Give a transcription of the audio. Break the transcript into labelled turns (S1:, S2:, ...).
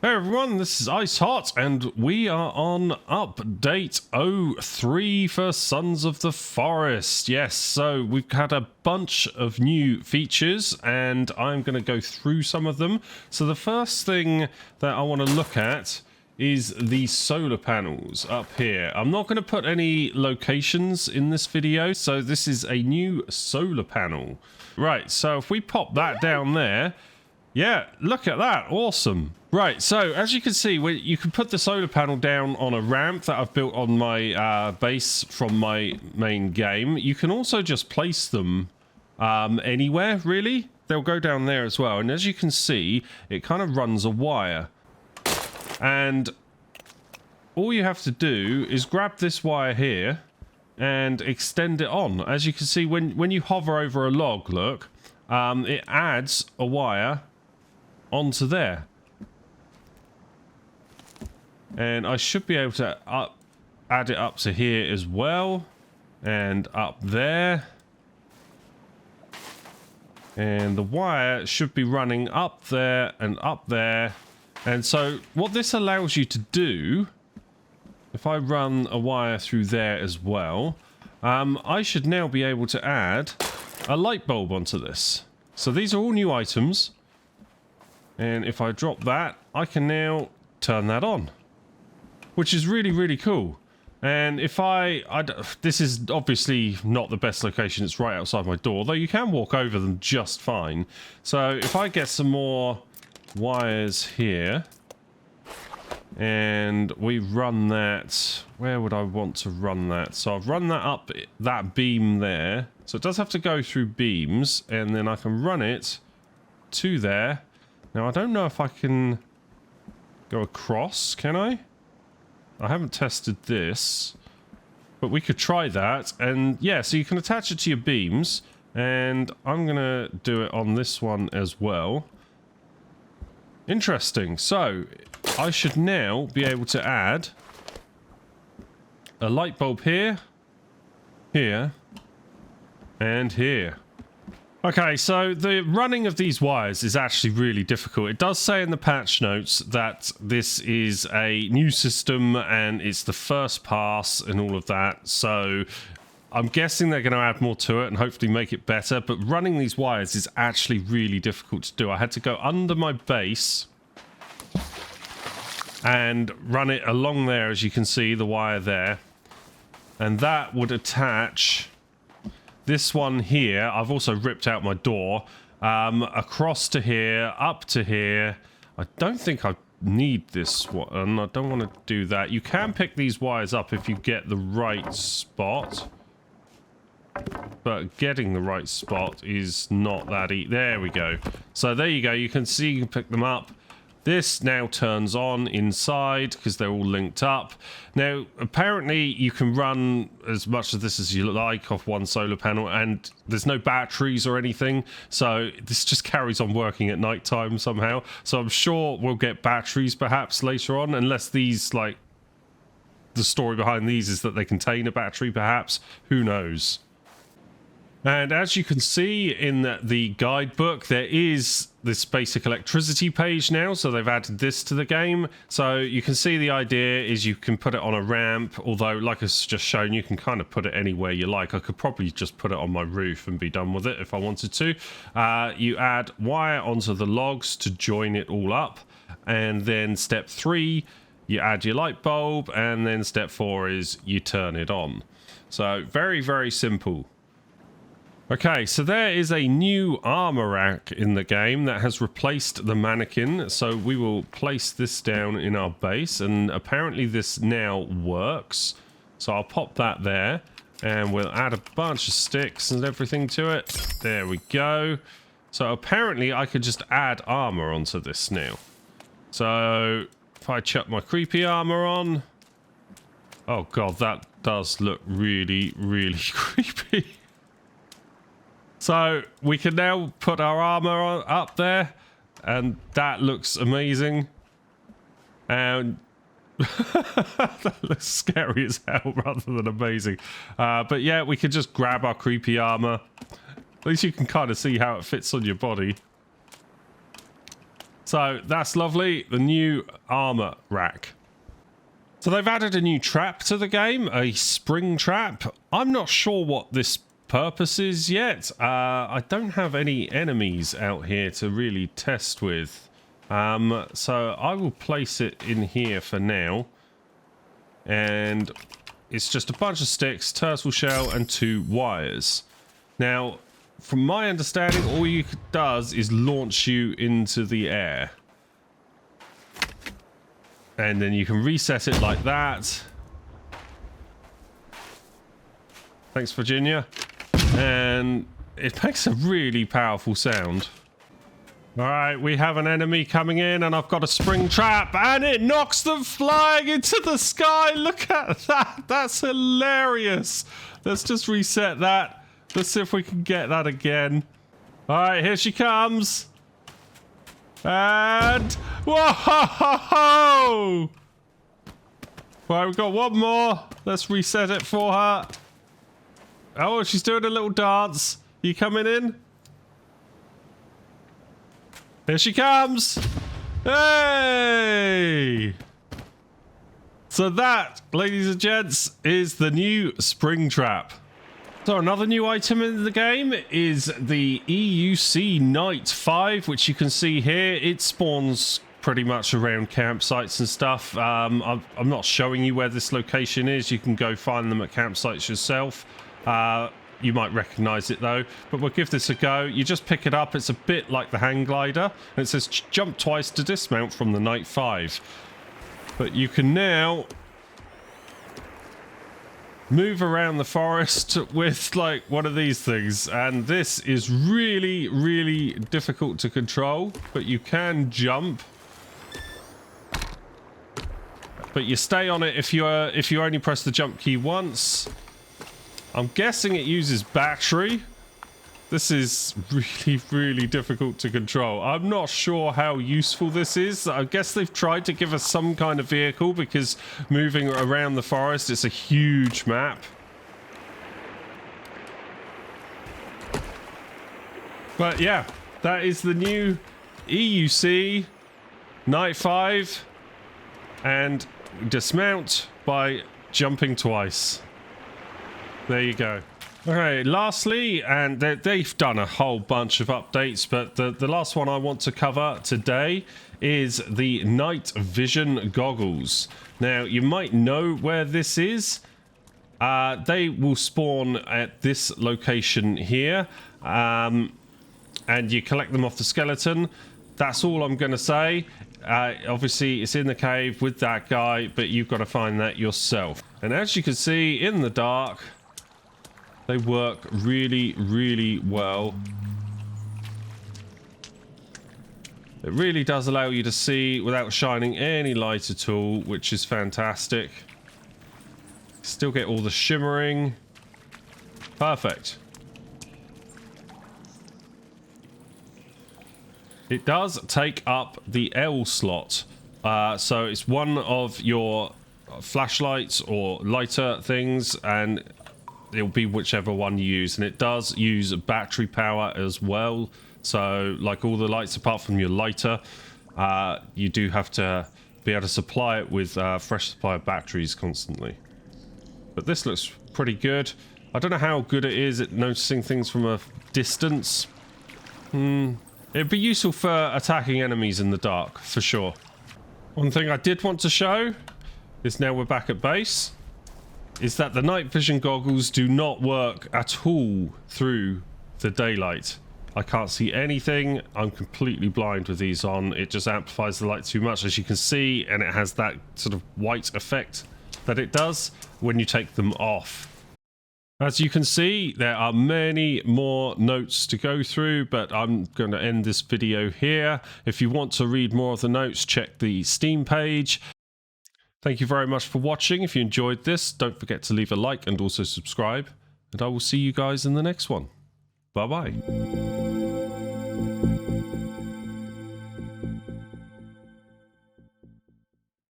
S1: Hey everyone, this is Ice Hot, and we are on update 03 for Sons of the Forest. Yes, so we've had a bunch of new features, and I'm going to go through some of them. So the first thing that I want to look at is the solar panels up here. I'm not going to put any locations in this video, so this is a new solar panel. Right, so if we pop that down there, yeah, look at that, awesome. Right, so as you can see, you can put the solar panel down on a ramp that I've built on my base from my main game. You can also just place them anywhere, really. They'll go down there as well. And as you can see, it kind of runs a wire. And all you have to do is grab this wire here and extend it on. As you can see, when you hover over a log, look, it adds a wire onto there. And I should be able to add it up to here as well. And up there. And the wire should be running up there and up there. And so what this allows you to do, if I run a wire through there as well, I should now be able to add a light bulb onto this. So these are all new items. And if I drop that, I can now turn that on, which is really, really cool. And if this is obviously not the best location, it's right outside my door, though you can walk over them just fine. So if I get some more wires here, and we run that, where would I want to run that? So I've run that up that beam there. So it does have to go through beams, and then I can run it to there. Now I don't know if I can go across, can I? I haven't tested this, but we could try that. And yeah, so you can attach it to your beams, and I'm gonna do it on this one as well. Interesting. So I should now be able to add a light bulb here, here, and here. Okay, so the running of these wires is actually really difficult. It does say in the patch notes that this is a new system and it's the first pass and all of that. So I'm guessing they're going to add more to it and hopefully make it better. But running these wires is actually really difficult to do. I had to go under my base and run it along there, as you can see, the wire there. And that would attach this one here. I've also ripped out my door, across to here, up to here. I don't think I need this one. I don't want to do that. You can pick these wires up if you get the right spot, but getting the right spot is not that easy. There we go. So there you go. You can see you can pick them up. This now turns on inside because they're all linked up. Now, apparently you can run as much of this as you like off one solar panel, and there's no batteries or anything. So this just carries on working at night time somehow. So I'm sure we'll get batteries perhaps later on, unless these, like, the story behind these is that they contain a battery perhaps. Who knows? And as you can see in the guidebook, there is this basic electricity page now, so they've added this to the game. So you can see the idea is you can put it on a ramp, although like I've just shown, you can kind of put it anywhere you like. I could probably just put it on my roof and be done with it if I wanted to. You add wire onto the logs to join it all up, and then step 3, you add your light bulb, and then step 4 is you turn it on. So very, very simple. Okay, so there is a new armor rack in the game that has replaced the mannequin. So we will place this down in our base, and apparently this now works. So I'll pop that there, and we'll add a bunch of sticks and everything to it. There we go. So apparently I could just add armor onto this now. So if I chuck my creepy armor on... Oh god, that does look really, really creepy. So we can now put our armor up there, and that looks amazing. And that looks scary as hell rather than amazing. But yeah, we can just grab our creepy armor. At least you can kind of see how it fits on your body. So that's lovely. The new armor rack. So they've added a new trap to the game, a spring trap. I'm not sure what this purpose is yet. I don't have any enemies out here to really test with. So I will place it in here for now. And it's just a bunch of sticks, turtle shell, and 2 wires. Now, from my understanding, all it does is launch you into the air. And then you can reset it like that. Thanks, Virginia. And it makes a really powerful sound. All right, we have an enemy coming in, and I've got a spring trap, and it knocks them flying into the sky. Look at that. That's hilarious. Let's just reset that. Let's see if we can get that again. All right, here she comes. And whoa! Right, we've got one more. Let's reset it for her. Oh, she's doing a little dance. You coming in? Here she comes. Hey! So that, ladies and gents, is the new spring trap. So another new item in the game is the EUC Night 5, which you can see here. It spawns pretty much around campsites and stuff. I'm not showing you where this location is. You can go find them at campsites yourself. You might recognize it though, but we'll give this a go. You just pick it up. It's a bit like the hang glider. And it says jump twice to dismount from the Night 5. But you can now move around the forest with like one of these things, and this is really difficult to control, but you can jump, but you stay on it if you only press the jump key once. I'm guessing it uses battery. This is really difficult to control. I'm not sure how useful this is. I guess they've tried to give us some kind of vehicle, because moving around the forest, it's a huge map. But yeah, that is the new EUC Night 5, and dismount by jumping twice. There you go. Okay, lastly, and they've done a whole bunch of updates, but the last one I want to cover today is the night vision goggles. Now, you might know where this is. They will spawn at this location here, and you collect them off the skeleton. That's all I'm going to say. Obviously, it's in the cave with that guy, but you've got to find that yourself. And as you can see in the dark, they work really well. It really does allow you to see without shining any light at all, which is fantastic. Still get all the shimmering. Perfect. It does take up the L slot. So it's one of your flashlights or lighter things, and it'll be whichever one you use, and it does use battery power as well. So like all the lights apart from your lighter, you do have to be able to supply it with fresh supply of batteries constantly. But this looks pretty good. I don't know how good it is at noticing things from a distance. It'd be useful for attacking enemies in the dark for sure. One thing I did want to show is, now we're back at base, is that the night vision goggles do not work at all through the daylight. I can't see anything. I'm completely blind with these on. It just amplifies the light too much, as you can see, and it has that sort of white effect that it does when you take them off. As you can see, there are many more notes to go through, but I'm going to end this video here. If you want to read more of the notes, check the Steam page. Thank you very much for watching. If you enjoyed this, don't forget to leave a like and also subscribe. And I will see you guys in the next one. Bye-bye.